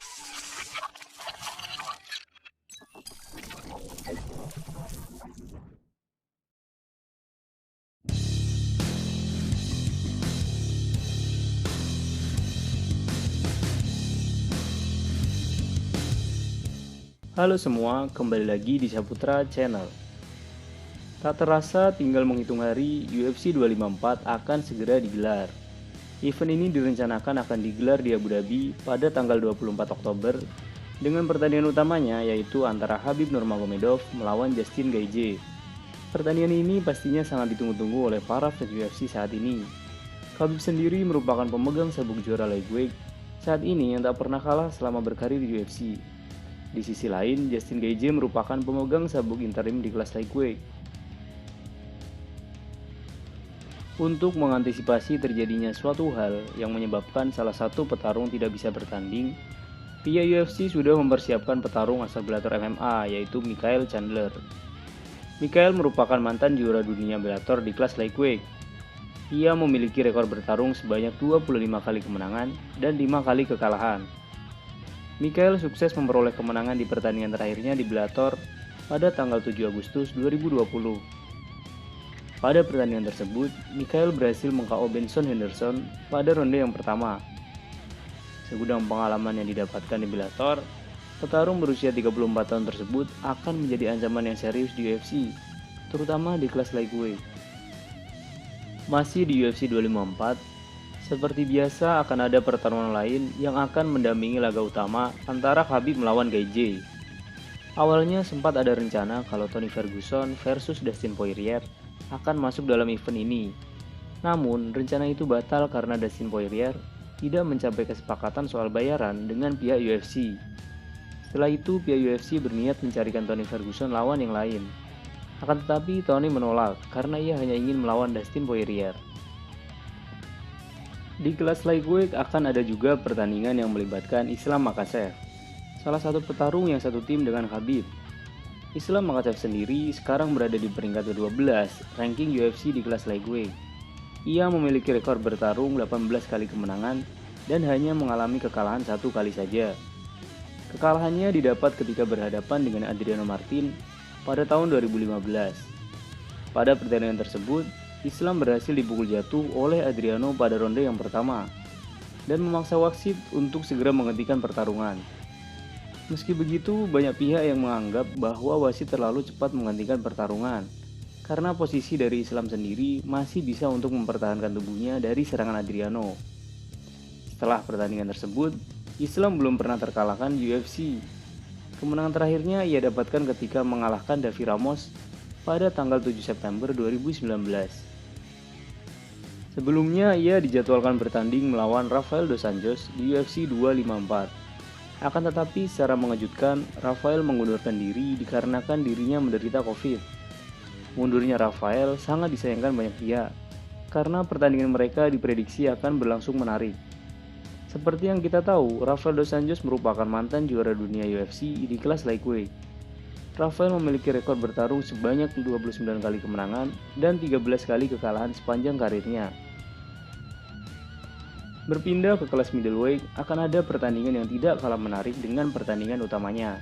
Halo semua, kembali lagi di Saputra Channel. Tak terasa tinggal menghitung hari, UFC 254 akan segera digelar. Event ini direncanakan akan digelar di Abu Dhabi pada tanggal 24 Oktober dengan pertandingan utamanya yaitu antara Khabib Nurmagomedov melawan Justin Gaethje. Pertandingan ini pastinya sangat ditunggu-tunggu oleh para fans UFC saat ini. Khabib sendiri merupakan pemegang sabuk juara lightweight saat ini yang tak pernah kalah selama berkarir di UFC. Di sisi lain, Justin Gaethje merupakan pemegang sabuk interim di kelas lightweight. Untuk mengantisipasi terjadinya suatu hal yang menyebabkan salah satu petarung tidak bisa bertanding, pihak UFC sudah mempersiapkan petarung asal Bellator MMA yaitu Michael Chandler. Michael merupakan mantan juara dunia Bellator di kelas lightweight. Ia memiliki rekor bertarung sebanyak 25 kali kemenangan dan 5 kali kekalahan. Michael sukses memperoleh kemenangan di pertandingan terakhirnya di Bellator pada tanggal 7 Agustus 2020. Pada pertandingan tersebut, Michael berhasil meng-KO Benson Henderson pada ronde yang pertama. Segudang pengalaman yang didapatkan di Bellator, petarung berusia 34 tahun tersebut akan menjadi ancaman yang serius di UFC, terutama di kelas lightweight. Masih di UFC 254, seperti biasa akan ada pertarungan lain yang akan mendampingi laga utama antara Khabib melawan Gaethje. Awalnya sempat ada rencana kalau Tony Ferguson versus Dustin Poirier akan masuk dalam event ini. Namun, rencana itu batal karena Dustin Poirier tidak mencapai kesepakatan soal bayaran dengan pihak UFC. Setelah itu, pihak UFC berniat mencarikan Tony Ferguson lawan yang lain. Akan tetapi, Tony menolak karena ia hanya ingin melawan Dustin Poirier. Di kelas lightweight akan ada juga pertandingan yang melibatkan Islam Makhachev, salah satu petarung yang satu tim dengan Khabib. Islam Makhachev sendiri sekarang berada di peringkat ke-12 ranking UFC di kelas lightweight. Ia memiliki rekor bertarung 18 kali kemenangan dan hanya mengalami kekalahan 1 kali saja. Kekalahannya didapat ketika berhadapan dengan Adriano Martin pada tahun 2015. Pada pertandingan tersebut, Islam berhasil dipukul jatuh oleh Adriano pada ronde yang pertama dan memaksa wasit untuk segera menghentikan pertarungan. Meski begitu, banyak pihak yang menganggap bahwa wasit terlalu cepat menghentikan pertarungan karena posisi dari Islam sendiri masih bisa untuk mempertahankan tubuhnya dari serangan Adriano. Setelah pertandingan tersebut, Islam belum pernah terkalahkan di UFC. Kemenangan terakhirnya ia dapatkan ketika mengalahkan Davi Ramos pada tanggal 7 September 2019. Sebelumnya, ia dijadwalkan bertanding melawan Rafael dos Anjos di UFC 254. Akan tetapi secara mengejutkan, Rafael mengundurkan diri dikarenakan dirinya menderita COVID. Mundurnya Rafael sangat disayangkan banyak pihak, karena pertandingan mereka diprediksi akan berlangsung menarik. Seperti yang kita tahu, Rafael dos Anjos merupakan mantan juara dunia UFC di kelas lightweight. Rafael memiliki rekor bertarung sebanyak 29 kali kemenangan dan 13 kali kekalahan sepanjang karirnya. Berpindah ke kelas middleweight akan ada pertandingan yang tidak kalah menarik dengan pertandingan utamanya,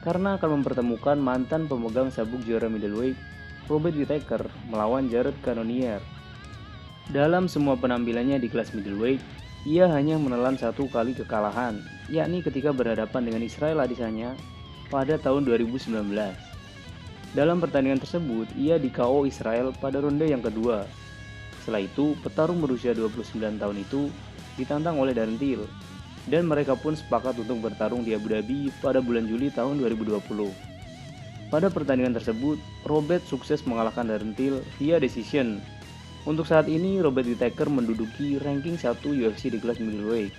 karena akan mempertemukan mantan pemegang sabuk juara middleweight Robert Whittaker melawan Jared Cannonier. Dalam semua penampilannya di kelas middleweight, ia hanya menelan 1 kali kekalahan, yakni ketika berhadapan dengan Israel Adesanya pada tahun 2019. Dalam pertandingan tersebut, ia di-KO Israel pada ronde yang kedua. Setelah itu, petarung berusia 29 tahun itu ditantang oleh Darren Till, dan mereka pun sepakat untuk bertarung di Abu Dhabi pada bulan Juli tahun 2020. Pada pertandingan tersebut, Robert sukses mengalahkan Darren Till via decision. Untuk saat ini, Robert Whittaker menduduki ranking 1 UFC di kelas middleweight.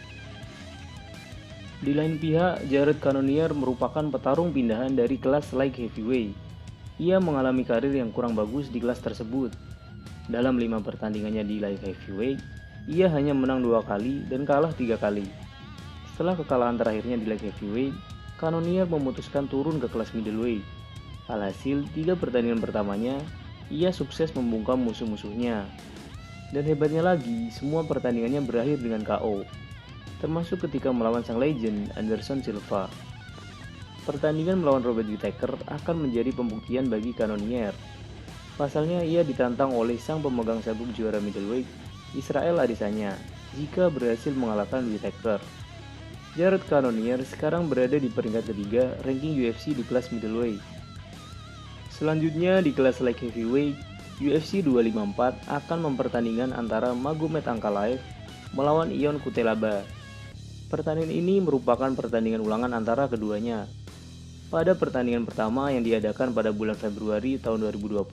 Di lain pihak, Jared Cannonier merupakan petarung pindahan dari kelas light heavyweight. Ia mengalami karir yang kurang bagus di kelas tersebut. Dalam 5 pertandingannya di light heavyweight, ia hanya menang 2 kali dan kalah 3 kali. Setelah kekalahan terakhirnya di light heavyweight, Cannonier memutuskan turun ke kelas middleweight. Alhasil, 3 pertandingan pertamanya, ia sukses membungkam musuh-musuhnya. Dan hebatnya lagi, semua pertandingannya berakhir dengan KO. termasuk ketika melawan sang legend Anderson Silva. Pertandingan melawan Robert Whittaker akan menjadi pembuktian bagi Cannonier. Pasalnya ia ditantang oleh sang pemegang sabuk juara middleweight, Israel Adesanya, jika berhasil mengalahkan Whittaker. Jared Cannonier sekarang berada di peringkat ketiga ranking UFC di kelas middleweight. Selanjutnya di kelas light heavyweight, UFC 254 akan mempertandingkan antara Magomed Ankalaev melawan Ion Cutelaba. Pertandingan ini merupakan pertandingan ulangan antara keduanya. Pada pertandingan pertama yang diadakan pada bulan Februari tahun 2020,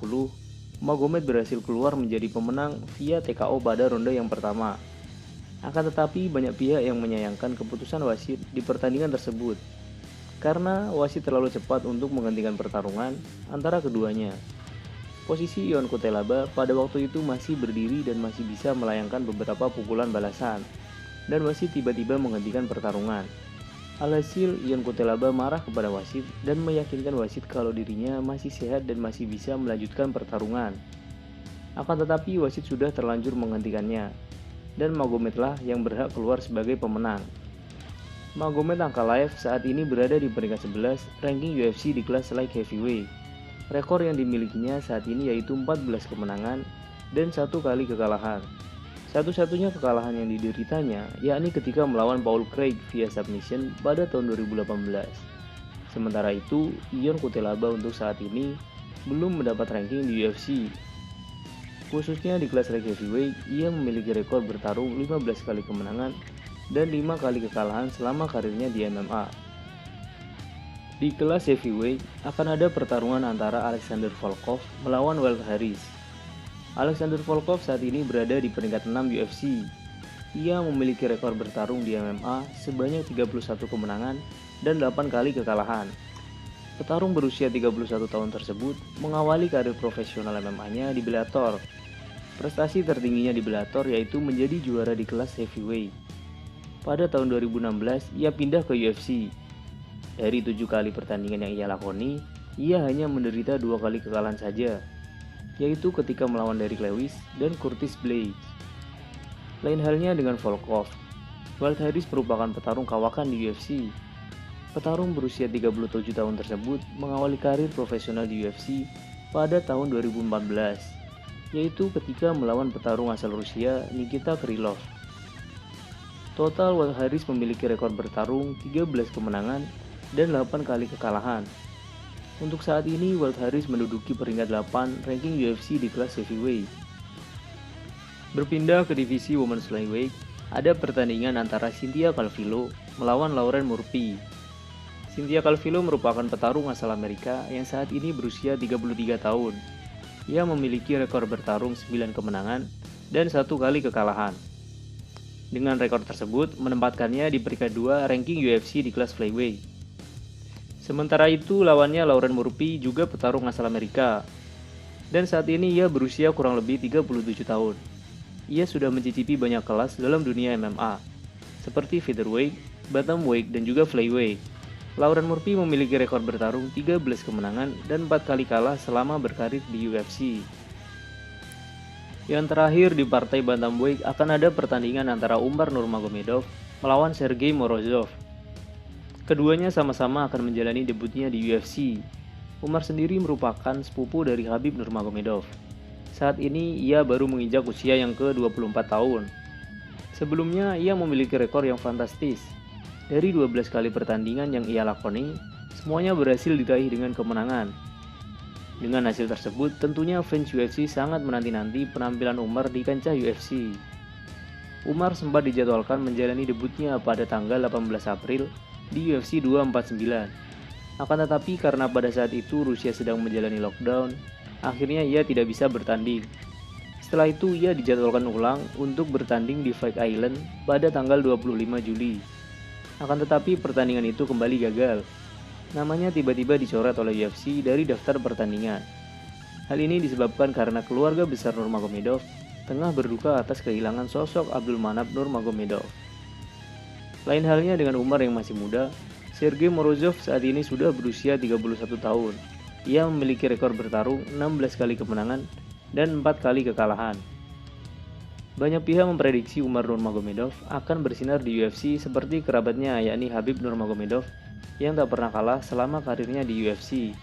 Magomed berhasil keluar menjadi pemenang via TKO pada ronde yang pertama. Akan tetapi banyak pihak yang menyayangkan keputusan wasit di pertandingan tersebut, karena wasit terlalu cepat untuk menghentikan pertarungan antara keduanya. Posisi Ion Cutelaba pada waktu itu masih berdiri dan masih bisa melayangkan beberapa pukulan balasan, dan wasit tiba-tiba menghentikan pertarungan. Alhasil, Ion Cutelaba marah kepada wasit dan meyakinkan wasit kalau dirinya masih sehat dan masih bisa melanjutkan pertarungan. Akan tetapi wasit sudah terlanjur menghentikannya, dan Magomedlah yang berhak keluar sebagai pemenang. Magomed Ankalaev saat ini berada di peringkat 11 ranking UFC di kelas light heavyweight. Rekor yang dimilikinya saat ini yaitu 14 kemenangan dan 1 kali kekalahan. Satu-satunya kekalahan yang dideritanya yakni ketika melawan Paul Craig via submission pada tahun 2018. Sementara itu, Ion Cutelaba untuk saat ini belum mendapat ranking di UFC. Khususnya di kelas light heavyweight, ia memiliki rekor bertarung 15 kali kemenangan dan 5 kali kekalahan selama karirnya di MMA. Di kelas heavyweight akan ada pertarungan antara Alexander Volkov melawan Walt Harris. Alexander Volkov saat ini berada di peringkat 6 UFC. Ia memiliki rekor bertarung di MMA sebanyak 31 kemenangan dan 8 kali kekalahan. Petarung berusia 31 tahun tersebut mengawali karir profesional MMA-nya di Bellator. Prestasi tertingginya di Bellator yaitu menjadi juara di kelas heavyweight. Pada tahun 2016, ia pindah ke UFC. Dari 7 kali pertandingan yang ia lakoni, ia hanya menderita 2 kali kekalahan saja, yaitu ketika melawan Derrick Lewis dan Curtis Blaydes. Lain halnya dengan Volkov. Walt Harris merupakan petarung kawakan di UFC. Petarung berusia 37 tahun tersebut mengawali karir profesional di UFC pada tahun 2014, yaitu ketika melawan petarung asal Rusia Nikita Krylov. Total Walt Harris memiliki rekor bertarung 13 kemenangan dan 8 kali kekalahan. Untuk saat ini, Walt Harris menduduki peringkat 8 ranking UFC di kelas heavyweight. Berpindah ke divisi Women's Flyweight, ada pertandingan antara Cynthia Calvillo melawan Lauren Murphy. Cynthia Calvillo merupakan petarung asal Amerika yang saat ini berusia 33 tahun. Ia memiliki rekor bertarung 9 kemenangan dan 1 kali kekalahan. Dengan rekor tersebut, menempatkannya di peringkat 2 ranking UFC di kelas flyweight. Sementara itu, lawannya Lauren Murphy juga petarung asal Amerika. Dan saat ini ia berusia kurang lebih 37 tahun. Ia sudah mencicipi banyak kelas dalam dunia MMA, seperti featherweight, bantamweight, dan juga flyweight. Lauren Murphy memiliki rekor bertarung 13 kemenangan dan 4 kali kalah selama berkarir di UFC. Yang terakhir di partai bantamweight akan ada pertandingan antara Umar Nurmagomedov melawan Sergey Morozov. Keduanya sama-sama akan menjalani debutnya di UFC. Umar sendiri merupakan sepupu dari Khabib Nurmagomedov. Saat ini ia baru menginjak usia yang ke-24 tahun. Sebelumnya ia memiliki rekor yang fantastis. Dari 12 kali pertandingan yang ia lakoni, semuanya berhasil diraih dengan kemenangan. Dengan hasil tersebut, tentunya fans UFC sangat menanti-nanti penampilan Umar di kancah UFC. Umar sempat dijadwalkan menjalani debutnya pada tanggal 18 April di UFC 249. Akan tetapi karena pada saat itu Rusia sedang menjalani lockdown, akhirnya ia tidak bisa bertanding. Setelah itu ia dijadwalkan ulang untuk bertanding di Fight Island pada tanggal 25 Juli. Akan tetapi pertandingan itu kembali gagal. Namanya tiba-tiba dicoret oleh UFC dari daftar pertandingan. Hal ini disebabkan karena keluarga besar Nurmagomedov tengah berduka atas kehilangan sosok Abdulmanap Nurmagomedov. Lain halnya dengan Umar yang masih muda, Sergey Morozov saat ini sudah berusia 31 tahun. Ia memiliki rekor bertarung 16 kali kemenangan dan 4 kali kekalahan. Banyak pihak memprediksi Umar Nurmagomedov akan bersinar di UFC seperti kerabatnya yakni Khabib Nurmagomedov yang tak pernah kalah selama karirnya di UFC.